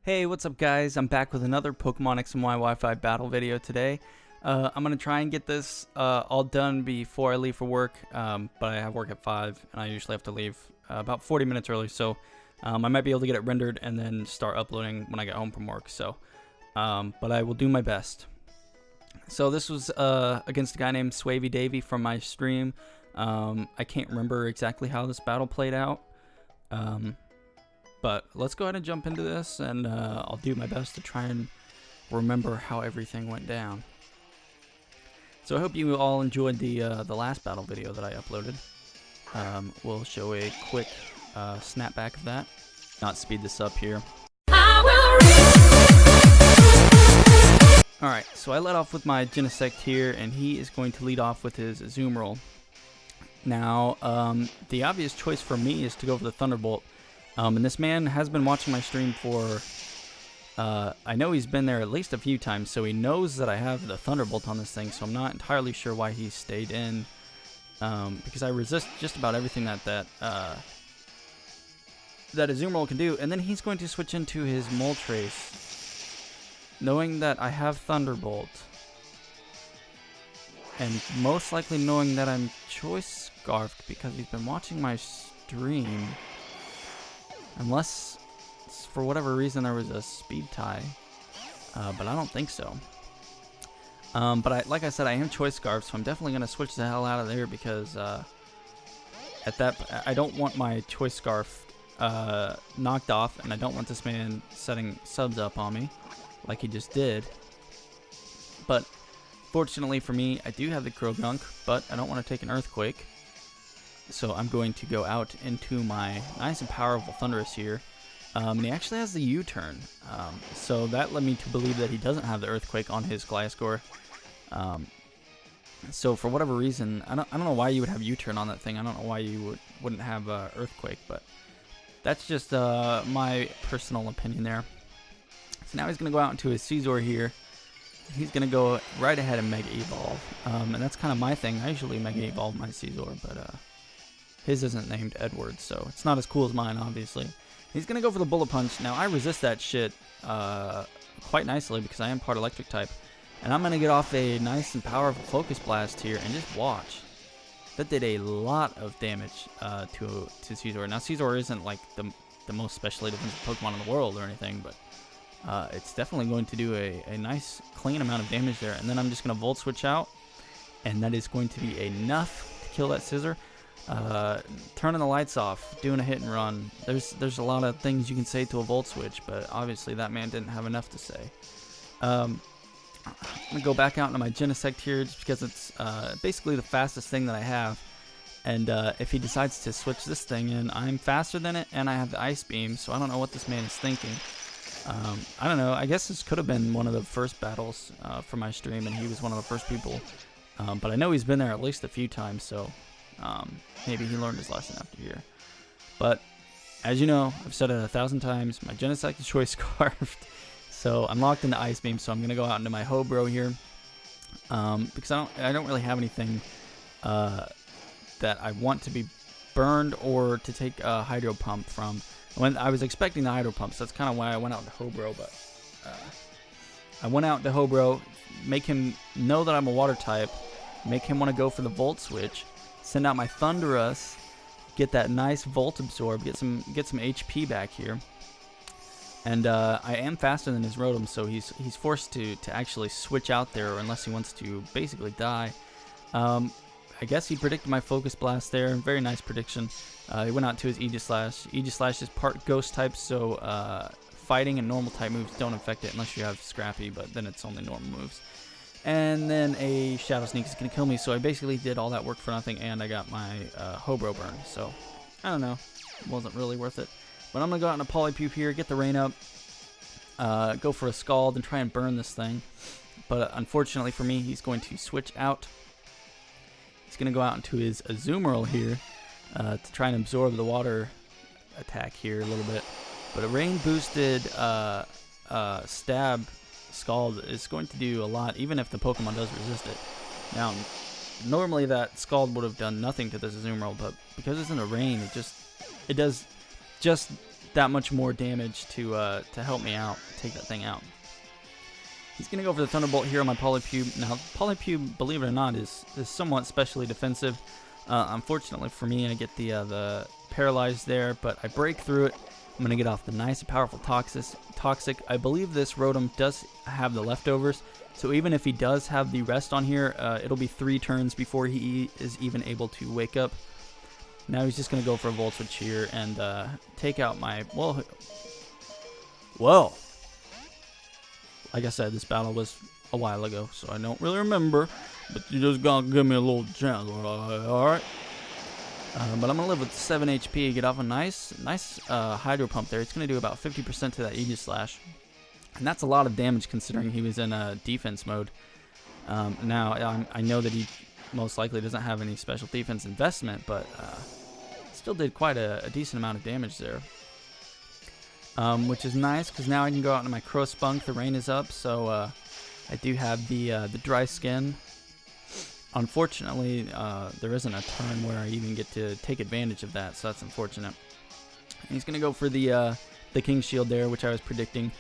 Hey, what's up guys? I'm back with another Pokemon X and Y Wi-Fi battle video today. I'm going to try and get this all done before I leave for work, but I have work at 5 and I usually have to leave about 40 minutes early, so I might be able to get it rendered and then start uploading when I get home from work, so but I will do my best. So this was against a guy named SwavyDavey from my stream. I can't remember exactly how this battle played out. But let's go ahead and jump into this, and I'll do my best to try and remember how everything went down. So I hope you all enjoyed the last battle video that I uploaded. We'll show a quick snapback of that. Not speed this up here. Alright, so I led off with my Genesect here, and he is going to lead off with his Azumarill. Now, the obvious choice for me is to go for the Thunderbolt. And this man has been watching my stream for, I know he's been there at least a few times, so he knows that I have the Thunderbolt on this thing, so I'm not entirely sure why he stayed in, because I resist just about everything that Azumarill can do. And then he's going to switch into his Moltres, knowing that I have Thunderbolt, and most likely knowing that I'm Choice Scarfed because he's been watching my stream. Unless, for whatever reason, there was a speed tie. But I don't think so. But like I said, I am Choice Scarf, so I'm definitely going to switch the hell out of there because I don't want my Choice Scarf knocked off, and I don't want this man setting subs up on me like he just did. But fortunately for me, I do have the Krogunk, but I don't want to take an Earthquake. So I'm going to go out into my nice and powerful Thundurus here. And he actually has the U-turn. So that led me to believe that he doesn't have the Earthquake on his Gliscor. So for whatever reason, I don't know why you would have U-turn on that thing. I don't know why you wouldn't have Earthquake, but that's just my personal opinion there. So now he's going to go out into his Scizor here. He's going to go right ahead and Mega Evolve. And that's kind of my thing. I usually Mega Evolve my Scizor, but his isn't named Edward, so it's not as cool as mine, obviously. He's going to go for the Bullet Punch. Now, I resist that shit quite nicely because I am part Electric type. And I'm going to get off a nice and powerful Focus Blast here and just watch. That did a lot of damage to Scizor. Now, Scizor isn't like the most specially defensive Pokemon in the world or anything, but it's definitely going to do a nice, clean amount of damage there. And then I'm just going to Volt Switch out, and that is going to be enough to kill that Scizor. Turning the lights off, doing a hit and run. There's a lot of things you can say to a Volt Switch, but obviously that man didn't have enough to say. I'm gonna go back out into my Genesect here just because it's basically the fastest thing that I have. And if he decides to switch this thing in, I'm faster than it, and I have the Ice Beam, so I don't know what this man is thinking. I don't know. I guess this could have been one of the first battles for my stream, and he was one of the first people. But I know he's been there at least a few times, so maybe he learned his lesson after here. But as you know, I've said it 1,000 times, my Genesect is Choice Scarfed, so I'm locked into Ice Beam. So I'm gonna go out into my Hobro here, because I don't really have anything that I want to be burned or to take a Hydro Pump from. When I was expecting the Hydro Pumps, that's kind of why I went out to Hobro. But I went out to Hobro, make him know that I'm a Water type, make him want to go for the Volt Switch. Send out my Thundurus, get that nice Volt Absorb, get some HP back here, and I am faster than his Rotom, so he's forced to actually switch out there, unless he wants to basically die. I guess he predicted my Focus Blast there. Very nice prediction. He went out to his Aegislash. Aegislash is part Ghost type, so fighting and normal type moves don't affect it unless you have Scrappy, but then it's only normal moves. And then a Shadow Sneak is going to kill me, so I basically did all that work for nothing, and I got my Hobro burn. So, I don't know. It wasn't really worth it. But I'm going to go out in a Polypupe here, get the rain up, go for a Scald, and try and burn this thing. But unfortunately for me, he's going to switch out. He's going to go out into his Azumarill here to try and absorb the water attack here a little bit. But a rain-boosted Stab Scald is going to do a lot, even if the Pokemon does resist it. Now, normally that Scald would have done nothing to this Azumarill, but because it's in a rain, it does just that much more damage to help me out, take that thing out. He's going to go for the Thunderbolt here on my Polypube. Now, Polypube, believe it or not, is somewhat specially defensive. Unfortunately for me, I get the Paralyzed there, but I break through it. I'm going to get off the nice and powerful Toxic. I believe this Rotom does have the leftovers, so even if he does have the rest on here, it'll be 3 turns before he is even able to wake up. Now he's just going to go for a Volt Switch here and take out my... Well, like I said, this battle was a while ago, so I don't really remember, but you just gotta give me a little chance, alright? But I'm gonna live with 7 HP, get off a nice Hydro Pump there. It's gonna do about 50% to that Aegis Slash, and that's a lot of damage considering he was in defense mode. Now, I know that he most likely doesn't have any special defense investment, but still did quite a decent amount of damage there. Which is nice, because now I can go out into my Crow Spunk. The rain is up, so I do have the dry skin. Unfortunately, there isn't a turn where I even get to take advantage of that, so that's unfortunate. And he's going to go for the King Shield there, which I was predicting.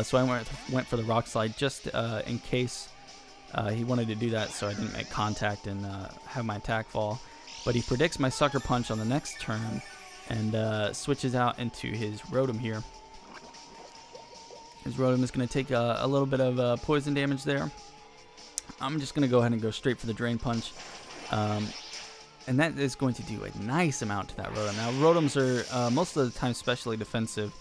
So I went for the Rock Slide just in case he wanted to do that, so I didn't make contact and have my attack fall. But he predicts my Sucker Punch on the next turn, and switches out into his Rotom here. His Rotom is going to take a little bit of poison damage there. I'm just going to go ahead and go straight for the Drain Punch. And that is going to do a nice amount to that Rotom. Now, Rotoms are most of the time specially defensive,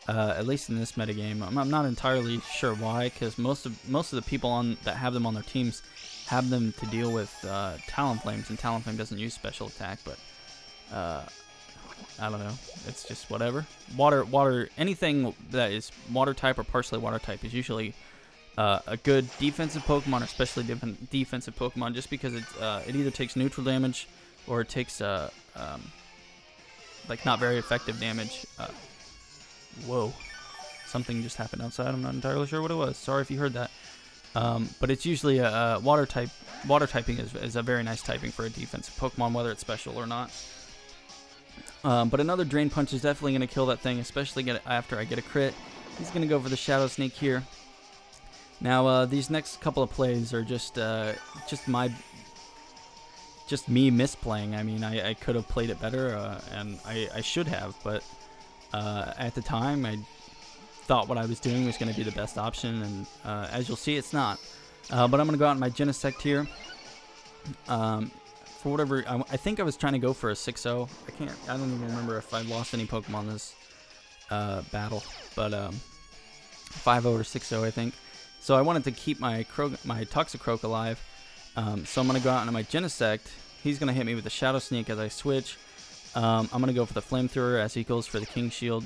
at least in this metagame. I'm not entirely sure why, because most of the people that have them on their teams have them to deal with Talonflames, and Talonflame doesn't use special attack, but... I don't know. It's just whatever. Water, anything that is water type or partially water type is usually a good defensive Pokemon, or especially defensive Pokemon, just because it either takes neutral damage or it takes like not very effective damage. Whoa, something just happened outside. I'm not entirely sure what it was. Sorry if you heard that. But it's usually a water type. Water typing is a very nice typing for a defensive Pokemon, whether it's special or not. But another Drain Punch is definitely going to kill that thing, especially after I get a crit. He's going to go for the Shadow Sneak here. Now, these next couple of plays are just me misplaying. I mean, I could have played it better, and I should have, but at the time, I thought what I was doing was going to be the best option, and as you'll see, it's not. But I'm going to go out in my Genesect here. For whatever, I think I was trying to go for a 6-0. I don't even remember if I lost any Pokemon this battle, but 5-0 or 6-0, I think. So I wanted to keep my Toxicroak alive. So I'm going to go out into my Genesect. He's going to hit me with the Shadow Sneak as I switch. I'm going to go for the Flamethrower as he goes for the King Shield.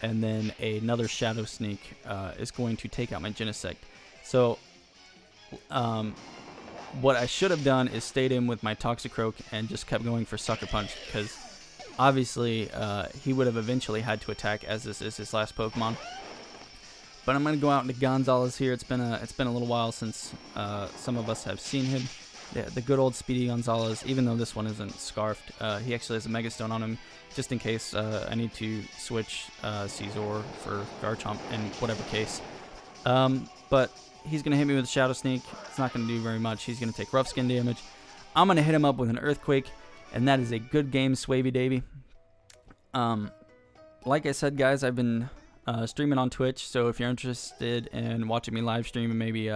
And then another Shadow Sneak is going to take out my Genesect. So what I should have done is stayed in with my Toxicroak and just kept going for Sucker Punch, because obviously he would have eventually had to attack, as this is his last Pokemon. But I'm going to go out into Gonzalez here. It's been a little while since some of us have seen him. The good old Speedy Gonzalez, even though this one isn't Scarfed, he actually has a Mega Stone on him, just in case I need to switch Caesar for Garchomp in whatever case. But he's going to hit me with a Shadow Sneak. It's not going to do very much. He's going to take Rough Skin damage. I'm going to hit him up with an Earthquake, and that is a good game, SwavyDavey. Like I said, guys, I've been streaming on Twitch, so if you're interested in watching me live stream and maybe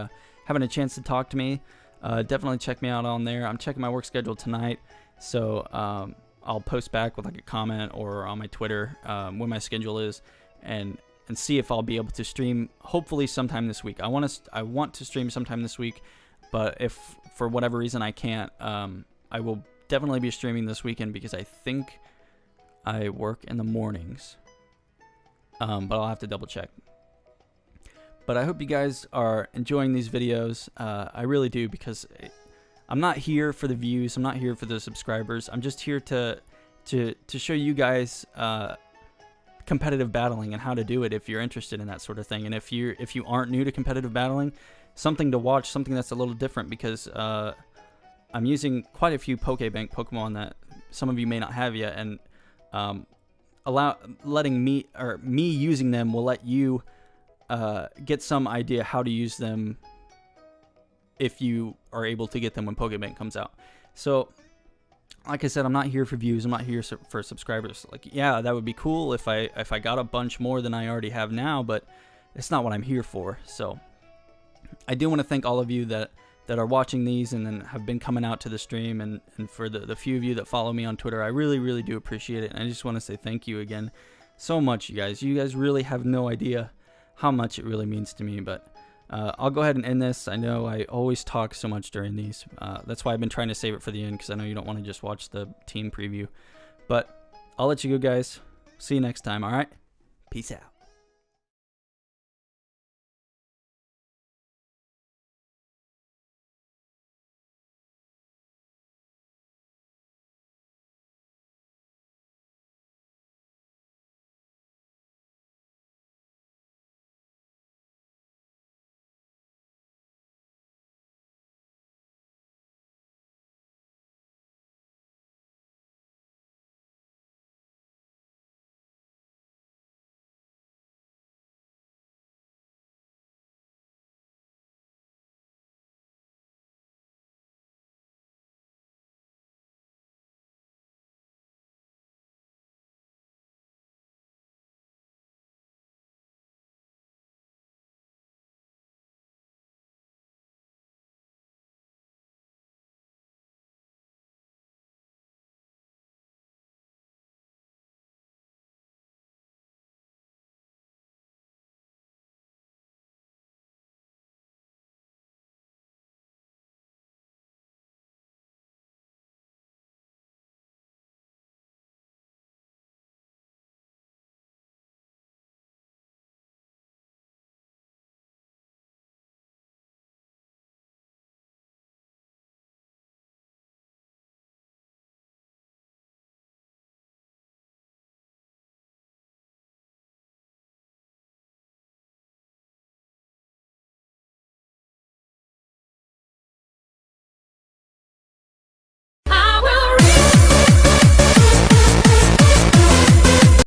having a chance to talk to me, definitely check me out on there. I'm checking my work schedule tonight, so I'll post back with like a comment or on my Twitter when my schedule is, and see if I'll be able to stream hopefully sometime this week. I want to stream sometime this week, but if for whatever reason I can't, I will definitely be streaming this weekend, because I think I work in the mornings. But I'll have to double check. But I hope you guys are enjoying these videos. I really do, because I'm not here for the views. I'm not here for the subscribers. I'm just here to show you guys competitive battling and how to do it if you're interested in that sort of thing. And if you aren't new to competitive battling, something to watch, something that's a little different, because I'm using quite a few Pokebank Pokemon that some of you may not have yet, and letting me, or me using them will let you get some idea how to use them if you are able to get them when Pokemon comes out. So, like I said, I'm not here for views. I'm not here for subscribers. Like, yeah, that would be cool if I got a bunch more than I already have now, but it's not what I'm here for. So, I do want to thank all of you that are watching these and then have been coming out to the stream, and for the few of you that follow me on Twitter. I really, really do appreciate it, and I just want to say thank you again so much, you guys. You guys really have no idea how much it really means to me, but I'll go ahead and end this. I know I always talk so much during these. That's why I've been trying to save it for the end, because I know you don't want to just watch the team preview. But I'll let you go, guys. See you next time, all right? Peace out.